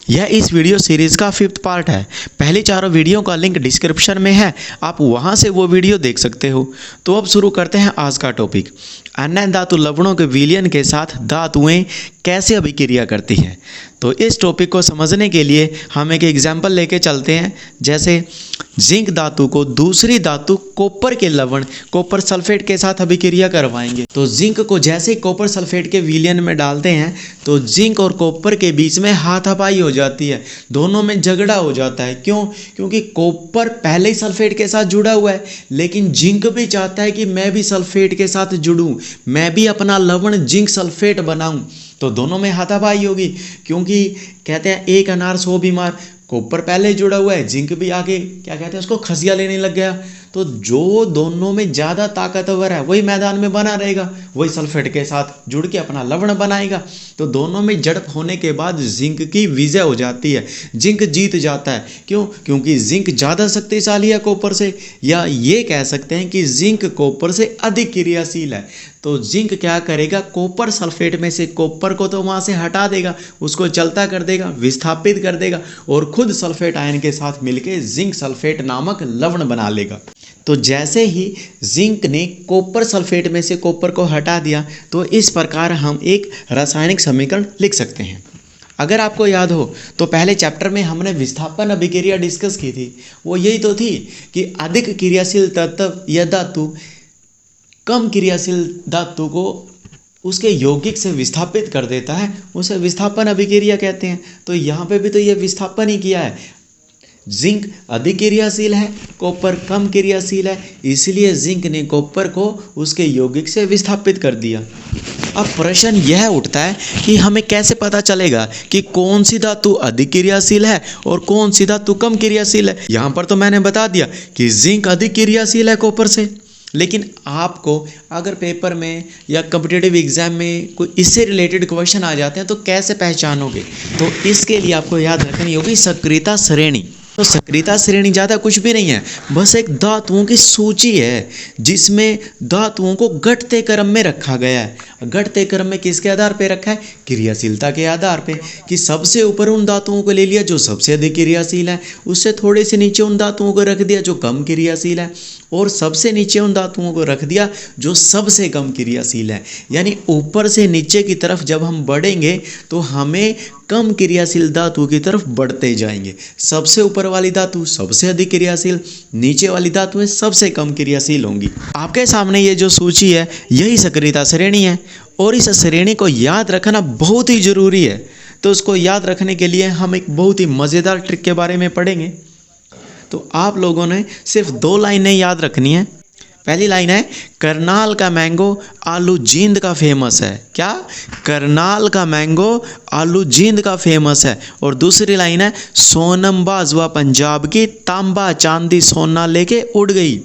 यह इस video series का 5th पार्ट है। पहली चारों वीडियो का लिंक डिस्क्रिप्शन में है, आप वहां से वो वीडियो देख सकते हो। तो अब शुरू करते हैं आज का टॉपिक। अन्य धातु लवणों के विलयन के साथ धातुएं कैसे अभिक्रिया करती हैं। तो इस टॉपिक को समझने के लिए हम एक एग्जाम्पल लेके चलते हैं। जैसे जिंक धातु को दूसरी धातु कॉपर के लवण कॉपर सल्फेट के साथ अभिक्रिया करवाएंगे। तो जिंक को जैसे कॉपर सल्फेट के विलयन में डालते हैं तो जिंक और कॉपर के बीच में हाथापाई हो जाती है, दोनों में झगड़ा हो जाता है। क्यों? क्योंकि कॉपर पहले ही सल्फेट के साथ जुड़ा हुआ है, लेकिन जिंक भी चाहता है कि मैं भी सल्फेट के साथ जुड़ूं, मैं भी अपना लवण जिंक सल्फेट बनाऊं। तो दोनों में हाथापाई होगी, क्योंकि कहते हैं एक अनार 100 बीमार। कॉपर पहले जुड़ा हुआ है, जिंक भी आगे क्या कहते हैं उसको खसिया लेने लग गया। तो जो दोनों में ज़्यादा ताकतवर है वही मैदान में बना रहेगा, वही सल्फेट के साथ जुड़ के अपना लवण बनाएगा। तो दोनों में झड़प होने के बाद जिंक की विजय हो जाती है, जिंक जीत जाता है। क्यों? क्योंकि जिंक ज़्यादा शक्तिशाली है कॉपर से, या ये कह सकते हैं कि जिंक कॉपर से अधिक क्रियाशील है। तो जिंक क्या करेगा, कॉपर सल्फेट में से कॉपर को तो वहाँ से हटा देगा, उसको चलता कर देगा, विस्थापित कर देगा और खुद सल्फेट आयन के साथ मिलके जिंक सल्फेट नामक लवण बना लेगा। तो जैसे ही जिंक ने कॉपर सल्फेट में से कॉपर को हटा दिया, तो इस प्रकार हम एक रासायनिक समीकरण लिख सकते हैं। अगर आपको याद हो तो पहले चैप्टर में हमने विस्थापन अभिक्रिया डिस्कस की थी। वो यही तो थी कि अधिक क्रियाशील तत्व या धातु कम क्रियाशील धातु को उसके यौगिक से विस्थापित कर देता है, उसे विस्थापन अभिक्रिया कहते हैं। तो यहाँ पे भी तो ये विस्थापन ही किया है। जिंक अधिक क्रियाशील है, कॉपर कम क्रियाशील है, इसलिए जिंक ने कॉपर को उसके यौगिक से विस्थापित कर दिया। अब प्रश्न यह उठता है कि हमें कैसे पता चलेगा कि कौन सी धातु अधिक क्रियाशील है और कौन सी धातु कम क्रियाशील है। यहाँ पर तो मैंने बता दिया कि जिंक अधिक क्रियाशील है कॉपर से, लेकिन आपको अगर पेपर में या कॉम्पिटिटिव एग्जाम में कोई इससे रिलेटेड क्वेश्चन आ जाते हैं तो कैसे पहचानोगे। तो इसके लिए आपको याद रखनी होगी सक्रियता श्रेणी। तो सक्रियता श्रेणी ज़्यादा कुछ भी नहीं है, बस एक धातुओं की सूची है जिसमें धातुओं को घटते क्रम में रखा गया है। घटते क्रम में किसके आधार पे रखा है? क्रियाशीलता के आधार पे, कि सबसे ऊपर उन धातुओं को ले लिया जो सबसे अधिक क्रियाशील है, उससे थोड़े से नीचे उन धातुओं को रख दिया जो कम क्रियाशील है, और सबसे नीचे उन धातुओं को रख दिया जो सबसे कम क्रियाशील है। यानी ऊपर से नीचे की तरफ जब हम बढ़ेंगे तो हमें कम क्रियाशील धातु की तरफ बढ़ते जाएंगे। सबसे ऊपर वाली धातु सबसे अधिक क्रियाशील, नीचे वाली धातुएं सबसे कम क्रियाशील होंगी। आपके सामने ये जो सूची है यही सक्रियता श्रेणी है, और इस श्रेणी को याद रखना बहुत ही जरूरी है। तो उसको याद रखने के लिए हम एक बहुत ही मज़ेदार ट्रिक के बारे में पढ़ेंगे। तो आप लोगों ने सिर्फ 2 लाइनें याद रखनी है। पहली लाइन है करनाल का मैंगो आलू जींद का फेमस है। क्या? करनाल का मैंगो आलू जींद का फेमस है। और दूसरी लाइन है सोनम बाजवा पंजाब की तांबा चांदी सोना लेके उड़ गई।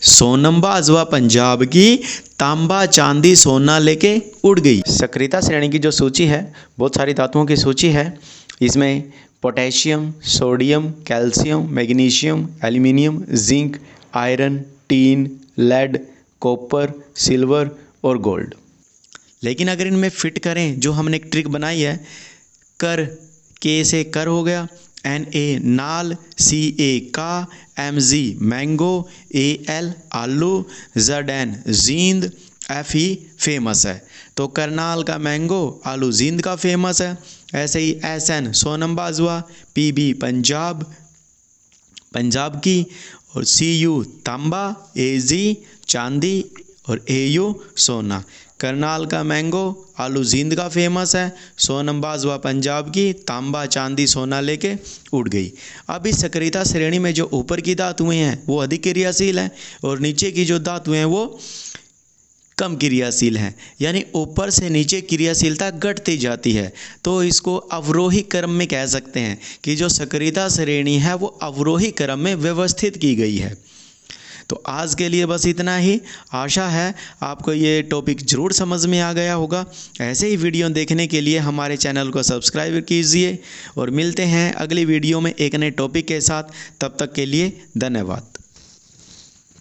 सोनम बाजवा पंजाब की तांबा चांदी सोना लेके उड़ गई। सक्रियता श्रेणी की जो सूची है बहुत सारी धातुओं की सूची है। इसमें potassium, sodium, calcium, magnesium, aluminium, zinc, iron, tin, lead, copper, silver और गोल्ड। लेकिन अगर इनमें फिट करें, जो हमने एक ट्रिक बनाई है, कर के से कर हो गया, Na नाल, Ca का, Mg मैंगो, Al आलू, Zn जींद, Fe फेमस है। तो करनाल का मैंगो आलू जींद का फेमस है। ऐसे ही Sn सोनम बाजवा, Pb पंजाब की, और Cu तांबा, Ag चांदी और Au सोना। करनाल का मैंगो आलू जींद का फेमस है, सोनम बाजवा पंजाब की, तांबा चांदी सोना लेके उड़ गई। अब इस सक्रियता श्रेणी में जो ऊपर की धातुएं हैं वो अधिक क्रियाशील हैं और नीचे की जो धातुएं हैं वो कम क्रियाशील हैं। यानी ऊपर से नीचे क्रियाशीलता घटती जाती है। तो इसको अवरोही क्रम में कह सकते हैं कि जो सक्रियता श्रेणी है वो अवरोही क्रम में व्यवस्थित की गई है। तो आज के लिए बस इतना ही। आशा है आपको ये टॉपिक ज़रूर समझ में आ गया होगा। ऐसे ही वीडियो देखने के लिए हमारे चैनल को सब्सक्राइब कीजिए और मिलते हैं अगली वीडियो में एक नए टॉपिक के साथ। तब तक के लिए धन्यवाद।